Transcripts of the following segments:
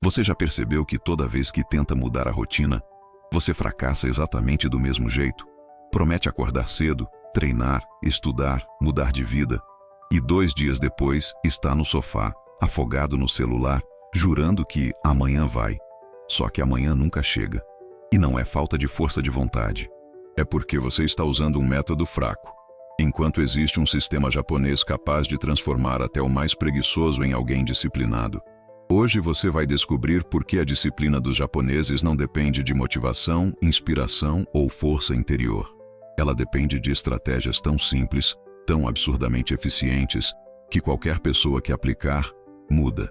Você já percebeu que toda vez que tenta mudar a rotina, você fracassa exatamente do mesmo jeito? Promete acordar cedo, treinar, estudar, mudar de vida, e 2 dias depois está no sofá, afogado no celular, jurando que amanhã vai. Só que amanhã nunca chega. E não é falta de força de vontade. É porque você está usando um método fraco. Enquanto existe um sistema japonês capaz de transformar até o mais preguiçoso em alguém disciplinado. Hoje você vai descobrir por que a disciplina dos japoneses não depende de motivação, inspiração ou força interior. Ela depende de estratégias tão simples, tão absurdamente eficientes, que qualquer pessoa que aplicar, muda.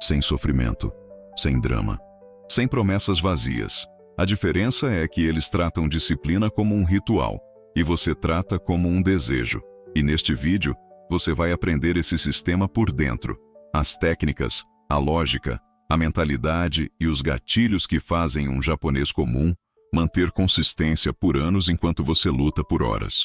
Sem sofrimento, sem drama, sem promessas vazias. A diferença é que eles tratam disciplina como um ritual, e você trata como um desejo. E neste vídeo, você vai aprender esse sistema por dentro, as técnicas, a lógica, a mentalidade e os gatilhos que fazem um japonês comum manter consistência por anos enquanto você luta por horas.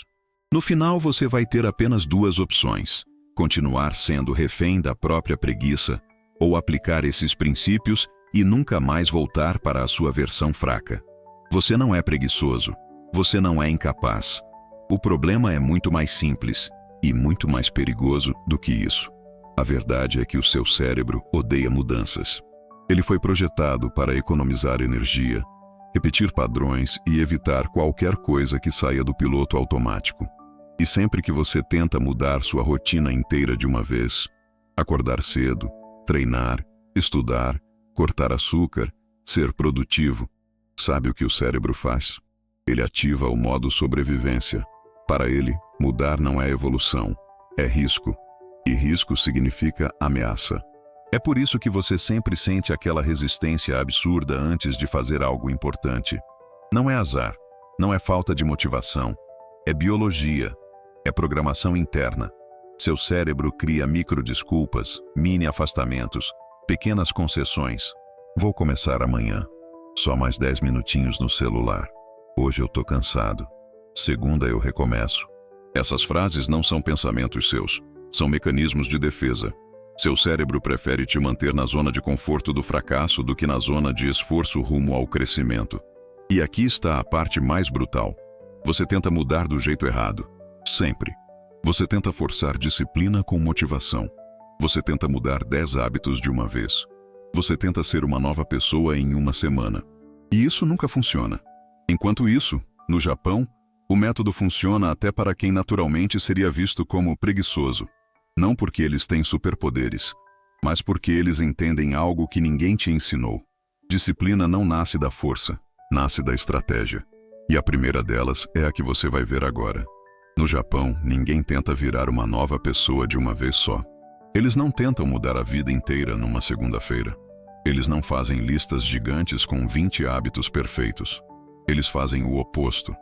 No final, você vai ter apenas 2 opções: continuar sendo refém da própria preguiça ou aplicar esses princípios e nunca mais voltar para a sua versão fraca. Você não é preguiçoso, você não é incapaz. O problema é muito mais simples e muito mais perigoso do que isso. A verdade é que o seu cérebro odeia mudanças. Ele foi projetado para economizar energia, repetir padrões e evitar qualquer coisa que saia do piloto automático. E sempre que você tenta mudar sua rotina inteira de uma vez, acordar cedo, treinar, estudar, cortar açúcar, ser produtivo, sabe o que o cérebro faz? Ele ativa o modo sobrevivência. Para ele, mudar não é evolução, é risco. E risco significa ameaça. É por isso que você sempre sente aquela resistência absurda antes de fazer algo importante. Não é azar, não é falta de motivação, é biologia, é programação interna. Seu cérebro cria microdesculpas, mini afastamentos, pequenas concessões. Vou começar amanhã. Só mais 10 minutinhos no celular. Hoje eu tô cansado. Segunda eu recomeço. Essas frases não são pensamentos seus. São mecanismos de defesa. Seu cérebro prefere te manter na zona de conforto do fracasso do que na zona de esforço rumo ao crescimento. E aqui está a parte mais brutal. Você tenta mudar do jeito errado. Sempre. Você tenta forçar disciplina com motivação. Você tenta mudar 10 hábitos de uma vez. Você tenta ser uma nova pessoa em uma semana. E isso nunca funciona. Enquanto isso, no Japão, o método funciona até para quem naturalmente seria visto como preguiçoso. Não porque eles têm superpoderes, mas porque eles entendem algo que ninguém te ensinou. Disciplina não nasce da força, nasce da estratégia. E a primeira delas é a que você vai ver agora. No Japão, ninguém tenta virar uma nova pessoa de uma vez só. Eles não tentam mudar a vida inteira numa segunda-feira. Eles não fazem listas gigantes com 20 hábitos perfeitos. Eles fazem o oposto.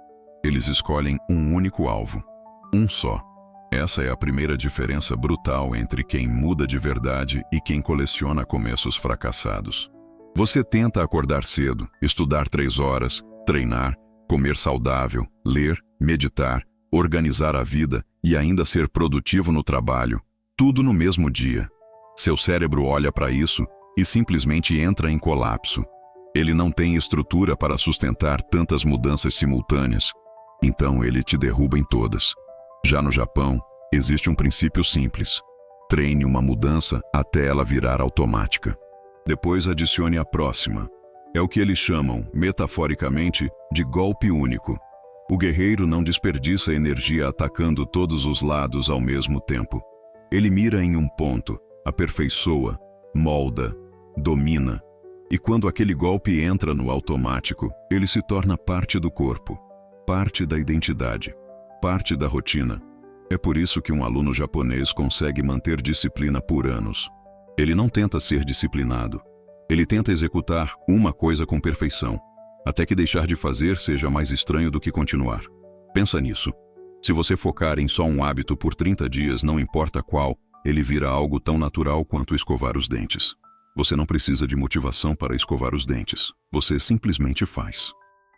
Eles escolhem um único alvo. Um só. Essa é a primeira diferença brutal entre quem muda de verdade e quem coleciona começos fracassados. Você tenta acordar cedo, estudar 3 horas, treinar, comer saudável, ler, meditar, organizar a vida e ainda ser produtivo no trabalho, tudo no mesmo dia. Seu cérebro olha para isso e simplesmente entra em colapso. Ele não tem estrutura para sustentar tantas mudanças simultâneas, então ele te derruba em todas. Já no Japão, existe um princípio simples. Treine uma mudança até ela virar automática. Depois adicione a próxima. É o que eles chamam, metaforicamente, de golpe único. O guerreiro não desperdiça energia atacando todos os lados ao mesmo tempo. Ele mira em um ponto, aperfeiçoa, molda, domina. E quando aquele golpe entra no automático, ele se torna parte do corpo, parte da identidade, parte da rotina. É por isso que um aluno japonês consegue manter disciplina por anos. Ele não tenta ser disciplinado. Ele tenta executar uma coisa com perfeição, até que deixar de fazer seja mais estranho do que continuar. Pensa nisso. Se você focar em só um hábito por 30 dias, não importa qual, ele vira algo tão natural quanto escovar os dentes. Você não precisa de motivação para escovar os dentes. Você simplesmente faz.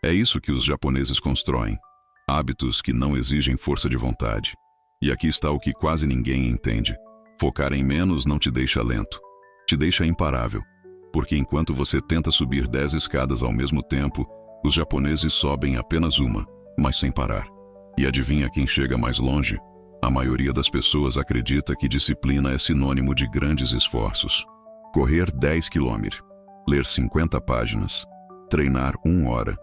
É isso que os japoneses constroem. Hábitos que não exigem força de vontade. E aqui está o que quase ninguém entende. Focar em menos não te deixa lento. Te deixa imparável. Porque enquanto você tenta subir 10 escadas ao mesmo tempo, os japoneses sobem apenas uma, mas sem parar. E adivinha quem chega mais longe? A maioria das pessoas acredita que disciplina é sinônimo de grandes esforços. Correr 10 km, ler 50 páginas, treinar 1 hora,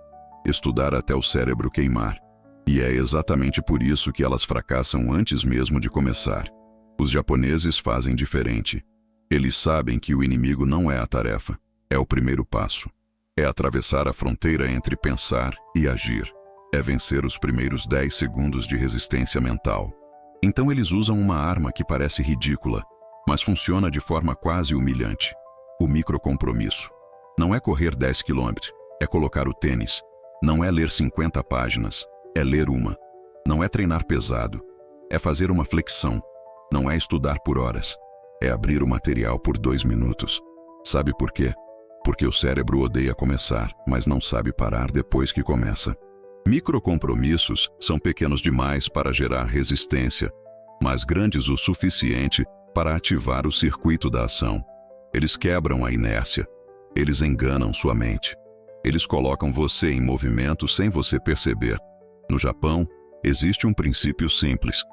estudar até o cérebro queimar. E é exatamente por isso que elas fracassam antes mesmo de começar. Os japoneses fazem diferente. Eles sabem que o inimigo não é a tarefa, é o primeiro passo. É atravessar a fronteira entre pensar e agir. É vencer os primeiros 10 segundos de resistência mental. Então eles usam uma arma que parece ridícula, mas funciona de forma quase humilhante. O microcompromisso. Não é correr 10 km, é colocar o tênis. Não é ler 50 páginas, é ler uma. Não é treinar pesado, é fazer uma flexão. Não é estudar por horas, é abrir o material por 2 minutos. Sabe por quê? Porque o cérebro odeia começar, mas não sabe parar depois que começa. Microcompromissos são pequenos demais para gerar resistência, mas grandes o suficiente para ativar o circuito da ação. Eles quebram a inércia. Eles enganam sua mente. Eles colocam você em movimento sem você perceber. No Japão, existe um princípio simples.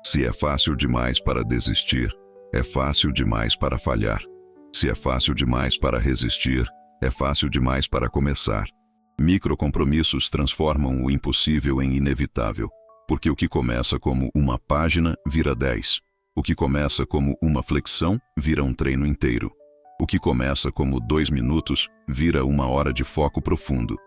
Se é fácil demais para desistir, é fácil demais para falhar. Se é fácil demais para resistir, é fácil demais para começar. Microcompromissos transformam o impossível em inevitável, porque o que começa como uma página vira 10. O que começa como uma flexão vira um treino inteiro. O que começa como 2 minutos vira 1 hora de foco profundo.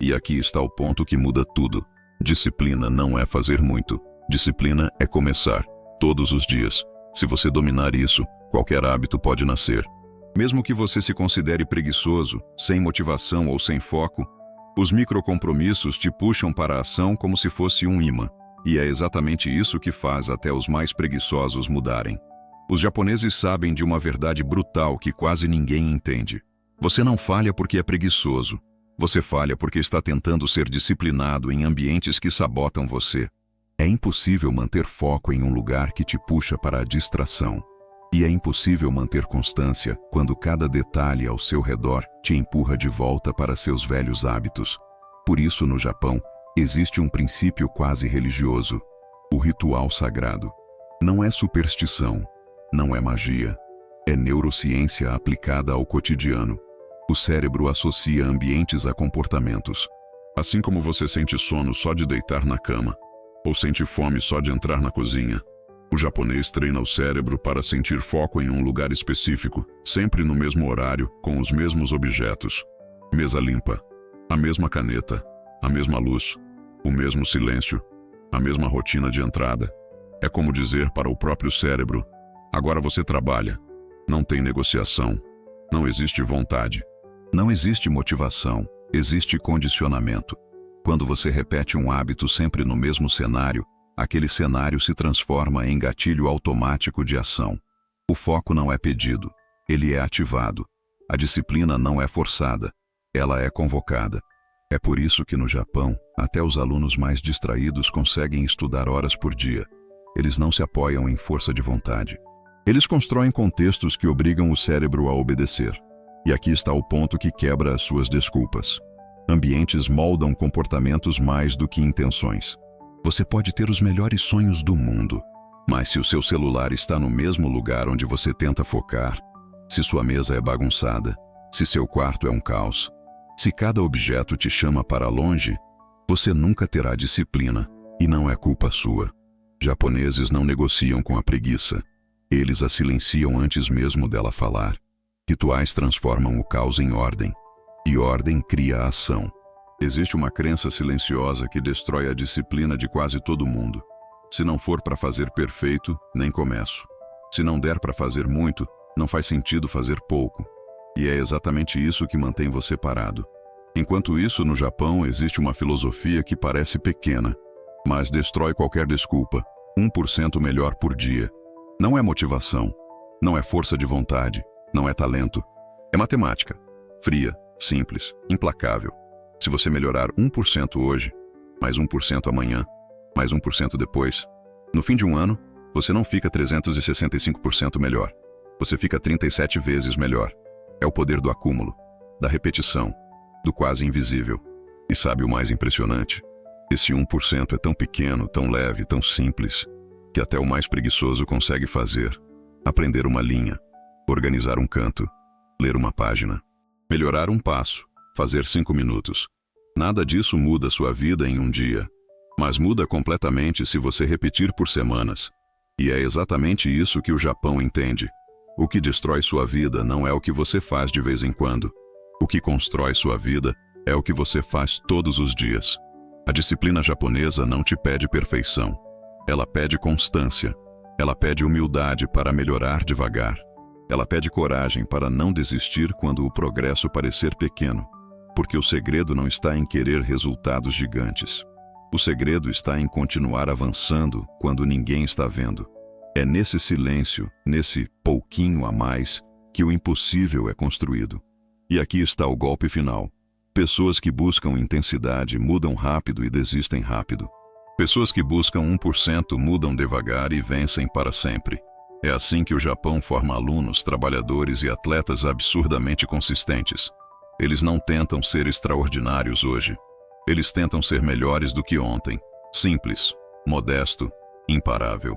E aqui está o ponto que muda tudo. Disciplina não é fazer muito. Disciplina é começar, todos os dias. Se você dominar isso, qualquer hábito pode nascer. Mesmo que você se considere preguiçoso, sem motivação ou sem foco, os microcompromissos te puxam para a ação como se fosse um imã. E é exatamente isso que faz até os mais preguiçosos mudarem. Os japoneses sabem de uma verdade brutal que quase ninguém entende. Você não falha porque é preguiçoso. Você falha porque está tentando ser disciplinado em ambientes que sabotam você. É impossível manter foco em um lugar que te puxa para a distração. E é impossível manter constância quando cada detalhe ao seu redor te empurra de volta para seus velhos hábitos. Por isso, no Japão, existe um princípio quase religioso: o ritual sagrado. Não é superstição, não é magia. É neurociência aplicada ao cotidiano. O cérebro associa ambientes a comportamentos. Assim como você sente sono só de deitar na cama, ou sente fome só de entrar na cozinha, o japonês treina o cérebro para sentir foco em um lugar específico, sempre no mesmo horário, com os mesmos objetos. Mesa limpa, a mesma caneta, a mesma luz, o mesmo silêncio, a mesma rotina de entrada. É como dizer para o próprio cérebro: agora você trabalha. Não tem negociação. Não existe vontade. Não existe motivação. Existe condicionamento. Quando você repete um hábito sempre no mesmo cenário, aquele cenário se transforma em gatilho automático de ação. O foco não é pedido, ele é ativado. A disciplina não é forçada, ela é convocada. É por isso que no Japão, até os alunos mais distraídos conseguem estudar horas por dia. Eles não se apoiam em força de vontade. Eles constroem contextos que obrigam o cérebro a obedecer. E aqui está o ponto que quebra as suas desculpas. Ambientes moldam comportamentos mais do que intenções. Você pode ter os melhores sonhos do mundo, mas se o seu celular está no mesmo lugar onde você tenta focar, se sua mesa é bagunçada, se seu quarto é um caos, se cada objeto te chama para longe, você nunca terá disciplina, e não é culpa sua. Japoneses não negociam com a preguiça. Eles a silenciam antes mesmo dela falar. Rituais transformam o caos em ordem, e ordem cria a ação. Existe uma crença silenciosa que destrói a disciplina de quase todo mundo. Se não for para fazer perfeito, nem começo. Se não der para fazer muito, não faz sentido fazer pouco. E é exatamente isso que mantém você parado. Enquanto isso, no Japão, existe uma filosofia que parece pequena, mas destrói qualquer desculpa. 1% melhor por dia. Não é motivação, não é força de vontade, não é talento. É matemática. Fria, simples, implacável. Se você melhorar 1% hoje, mais 1% amanhã, mais 1% depois, no fim de um ano, você não fica 365% melhor. Você fica 37 vezes melhor. É o poder do acúmulo, da repetição, do quase invisível. E sabe o mais impressionante? Esse 1% é tão pequeno, tão leve, tão simples, que até o mais preguiçoso consegue fazer. Aprender uma linha, organizar um canto, ler uma página, melhorar um passo, fazer 5 minutos. Nada disso muda sua vida em um dia, mas muda completamente se você repetir por semanas. E é exatamente isso que o Japão entende. O que destrói sua vida não é o que você faz de vez em quando. O que constrói sua vida é o que você faz todos os dias. A disciplina japonesa não te pede perfeição. Ela pede constância. Ela pede humildade para melhorar devagar. Ela pede coragem para não desistir quando o progresso parecer pequeno. Porque o segredo não está em querer resultados gigantes. O segredo está em continuar avançando quando ninguém está vendo. É nesse silêncio, nesse pouquinho a mais, que o impossível é construído. E aqui está o golpe final. Pessoas que buscam intensidade mudam rápido e desistem rápido. Pessoas que buscam 1% mudam devagar e vencem para sempre. É assim que o Japão forma alunos, trabalhadores e atletas absurdamente consistentes. Eles não tentam ser extraordinários hoje. Eles tentam ser melhores do que ontem. Simples, modesto, imparável.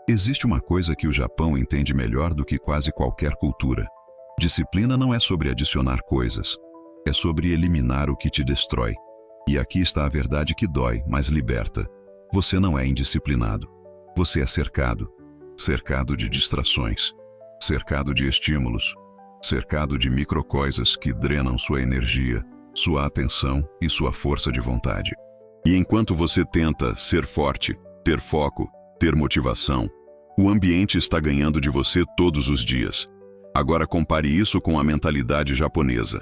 Existe uma coisa que o Japão entende melhor do que quase qualquer cultura. Disciplina não é sobre adicionar coisas. É sobre eliminar o que te destrói. E aqui está a verdade que dói, mas liberta. Você não é indisciplinado. Você é cercado. Cercado de distrações. Cercado de estímulos. Cercado de microcoisas que drenam sua energia, sua atenção e sua força de vontade. E enquanto você tenta ser forte, ter foco, ter motivação, o ambiente está ganhando de você todos os dias. Agora compare isso com a mentalidade japonesa.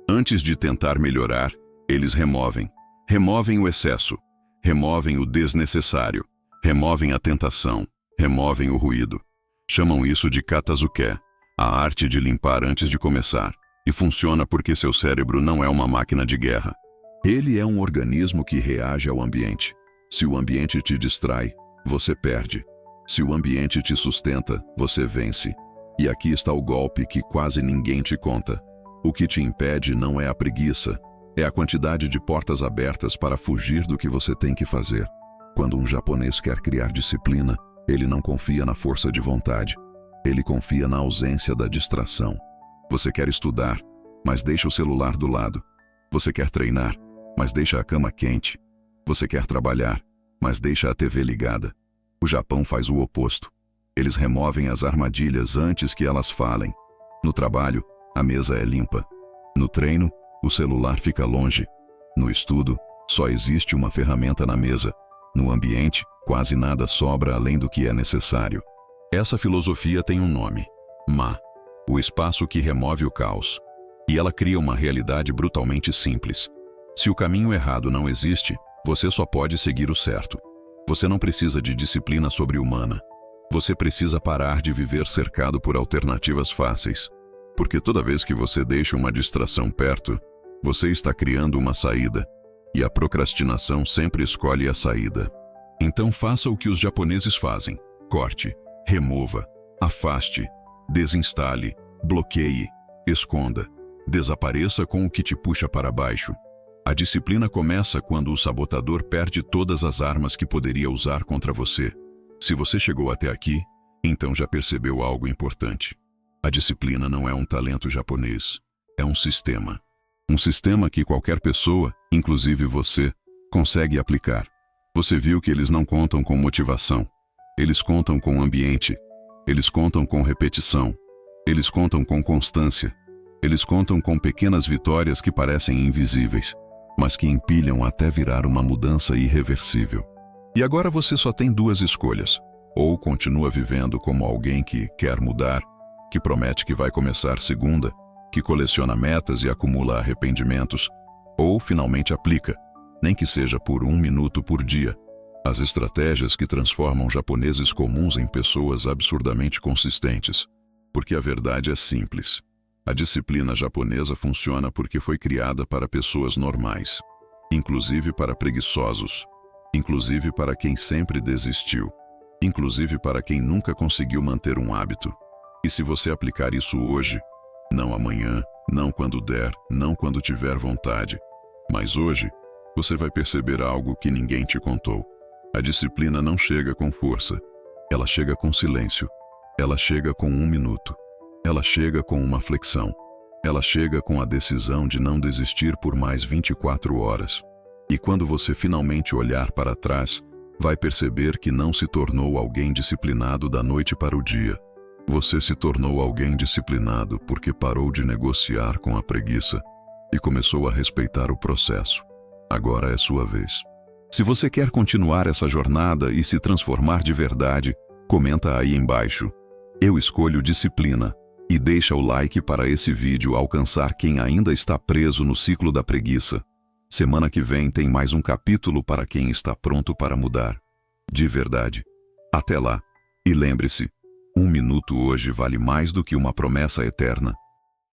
Antes de tentar melhorar, eles removem. Removem o excesso. Removem o desnecessário. Removem a tentação. Removem o ruído. Chamam isso de katazuke, a arte de limpar antes de começar. E funciona porque seu cérebro não é uma máquina de guerra. Ele é um organismo que reage ao ambiente. Se o ambiente te distrai, você perde. Se o ambiente te sustenta, você vence. E aqui está o golpe que quase ninguém te conta. O que te impede não é a preguiça, é a quantidade de portas abertas para fugir do que você tem que fazer. Quando um japonês quer criar disciplina, ele não confia na força de vontade. Ele confia na ausência da distração. Você quer estudar, mas deixa o celular do lado. Você quer treinar, mas deixa a cama quente. Você quer trabalhar, mas deixa a TV ligada. O Japão faz o oposto. Eles removem as armadilhas antes que elas falem. No trabalho, a mesa é limpa. No treino, o celular fica longe. No estudo, só existe uma ferramenta na mesa. No ambiente, quase nada sobra além do que é necessário. Essa filosofia tem um nome: Ma, o espaço que remove o caos. E ela cria uma realidade brutalmente simples. Se o caminho errado não existe, você só pode seguir o certo. Você não precisa de disciplina sobre-humana. Você precisa parar de viver cercado por alternativas fáceis. Porque toda vez que você deixa uma distração perto, você está criando uma saída. E a procrastinação sempre escolhe a saída. Então faça o que os japoneses fazem. Corte, remova, afaste, desinstale, bloqueie, esconda. Desapareça com o que te puxa para baixo. A disciplina começa quando o sabotador perde todas as armas que poderia usar contra você. Se você chegou até aqui, então já percebeu algo importante. A disciplina não é um talento japonês, é um sistema. Um sistema que qualquer pessoa, inclusive você, consegue aplicar. Você viu que eles não contam com motivação. Eles contam com ambiente. Eles contam com repetição. Eles contam com constância. Eles contam com pequenas vitórias que parecem invisíveis, mas que empilham até virar uma mudança irreversível. E agora você só tem duas escolhas. Ou continua vivendo como alguém que quer mudar, que promete que vai começar segunda, que coleciona metas e acumula arrependimentos, ou finalmente aplica, nem que seja por 1 minuto por dia, as estratégias que transformam japoneses comuns em pessoas absurdamente consistentes. Porque a verdade é simples. A disciplina japonesa funciona porque foi criada para pessoas normais, inclusive para preguiçosos, inclusive para quem sempre desistiu, inclusive para quem nunca conseguiu manter um hábito. E se você aplicar isso hoje, Não amanhã, não quando der, não quando tiver vontade. Mas hoje, você vai perceber algo que ninguém te contou. A disciplina não chega com força. Ela chega com silêncio. Ela chega com 1 minuto. Ela chega com uma flexão. Ela chega com a decisão de não desistir por mais 24 horas. E quando você finalmente olhar para trás, vai perceber que não se tornou alguém disciplinado da noite para o dia. Você se tornou alguém disciplinado porque parou de negociar com a preguiça e começou a respeitar o processo. Agora é sua vez. Se você quer continuar essa jornada e se transformar de verdade, comenta aí embaixo. Eu escolho disciplina. E deixa o like para esse vídeo alcançar quem ainda está preso no ciclo da preguiça. Semana que vem tem mais um capítulo para quem está pronto para mudar. De verdade. Até lá. E lembre-se, 1 minuto hoje vale mais do que uma promessa eterna.